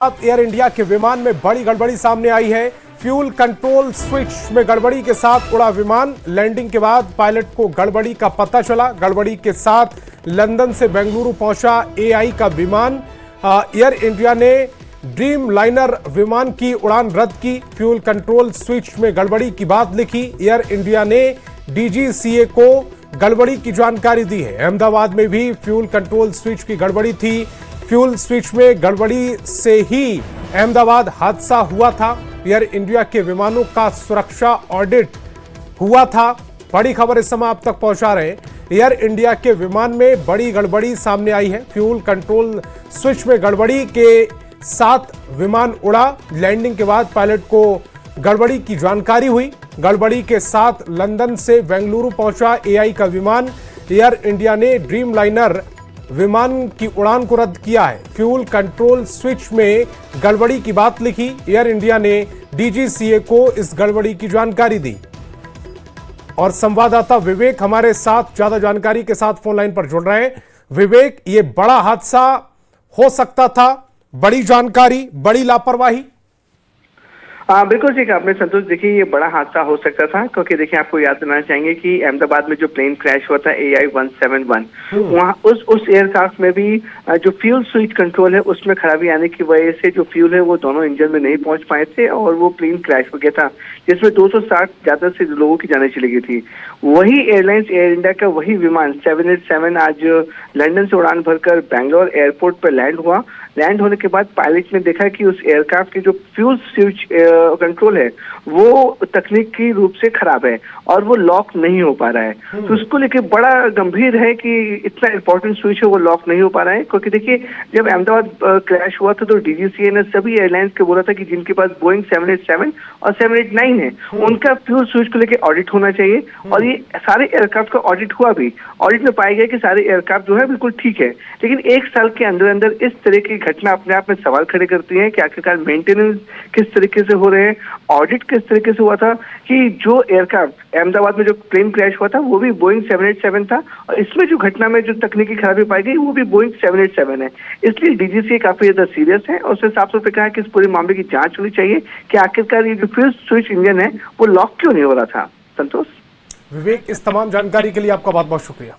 Air India के विमान में बड़ी गड़बड़ी सामने आई है। फ्यूल कंट्रोल स्विच में गड़बड़ी के साथ उड़ा विमान। लैंडिंग के बाद पायलट को गड़बड़ी का पता चला। गड़बड़ी के साथ लंदन से बेंगलुरु पहुंचा एआई का विमान। एयर इंडिया ने ड्रीम लाइनर विमान की उड़ान रद्द की। फ्यूल कंट्रोल स्विच में गड़बड़ी की बात लिखी। एयर इंडिया ने डीजीसीए को गड़बड़ी की जानकारी दी है। अहमदाबाद में भी फ्यूल कंट्रोल स्विच की गड़बड़ी थी। फ्यूल स्विच में गड़बड़ी से ही अहमदाबाद हादसा हुआ था। एयर इंडिया के विमानों का सुरक्षा ऑडिट हुआ था। बड़ी खबर इस समय आप तक पहुंचा रहे हैं। एयर इंडिया के विमान में बड़ी गड़बड़ी सामने आई है। फ्यूल कंट्रोल स्विच में गड़बड़ी के साथ विमान उड़ा। लैंडिंग के बाद पायलट को गड़बड़ी की जानकारी हुई। गड़बड़ी के साथ लंदन से बेंगलुरु पहुंचा एआई का विमान। एयर इंडिया ने ड्रीम लाइनर विमान की उड़ान को रद्द किया है। फ्यूल कंट्रोल स्विच में गड़बड़ी की बात लिखी। एयर इंडिया ने डीजीसीए को इस गड़बड़ी की जानकारी दी। और संवाददाता विवेक हमारे साथ ज्यादा जानकारी के साथ फोन लाइन पर जुड़ रहे हैं। विवेक, ये बड़ा हादसा हो सकता था, बड़ी जानकारी, बड़ी लापरवाही। बिल्कुल ठीक है आपने संतोष। देखिए, ये बड़ा हादसा हो सकता था क्योंकि देखिए आपको याद दिलाना चाहेंगे कि अहमदाबाद में जो प्लेन क्रैश हुआ था AI-171, वहाँ उस एयरक्राफ्ट में भी जो फ्यूल स्विच कंट्रोल है उसमें खराबी आने की वजह से जो फ्यूल है वो दोनों इंजन में नहीं पहुंच पाए थे और वो प्लेन क्रैश हो गया था, जिसमें 260 ज्यादा से लोगों की जानें चली गई थी। वही एयरलाइंस एयर इंडिया का वही विमान 787 आज लंदन से उड़ान भरकर बैंगलोर एयरपोर्ट पर लैंड हुआ। लैंड होने के बाद पायलट ने देखा कि उस एयरक्राफ्ट की जो फ्यूल स्विच कंट्रोल है वो तकनीकी रूप से खराब है और वो लॉक नहीं हो पा रहा है। तो उसको लेके बड़ा गंभीर है कि इतना इंपॉर्टेंट स्विच है वो लॉक नहीं हो पा रहा है। क्योंकि देखिए, जब अहमदाबाद क्रैश हुआ था तो डीजीसीए ने सभी एयरलाइंस को बोला था कि जिनके पास बोइंग 787 और 789 है उनका फ्यूल स्विच को लेके ऑडिट होना चाहिए। और ये सारे एयरक्राफ्ट का ऑडिट हुआ भी। ऑडिट में पाया गया कि सारे एयरक्राफ्ट जो है बिल्कुल ठीक है। लेकिन एक साल के अंदर अंदर इस तरह की घटना अपने आप में सवाल खड़े करती है कि आखिरकार मेंटेनेंस किस तरीके से हो रहे हैं, ऑडिट किस तरीके से हुआ था। कि जो एयरक्राफ्ट अहमदाबाद में जो प्लेन क्रैश हुआ था वो भी बोइंग 787 था और इसमें जो घटना में जो तकनीकी खराबी पाई गई वो भी बोइंग 787 है। इसलिए डीजीसीए काफी ज्यादा सीरियस है और उसने साफ तौर पर कहा कि इस पूरे मामले की जांच होनी चाहिए कि आखिरकार ये जो फ्यूल स्विच इंजन है वो लॉक क्यों नहीं हो रहा था। संतोष। विवेक, इस तमाम जानकारी के लिए आपका बहुत बहुत शुक्रिया।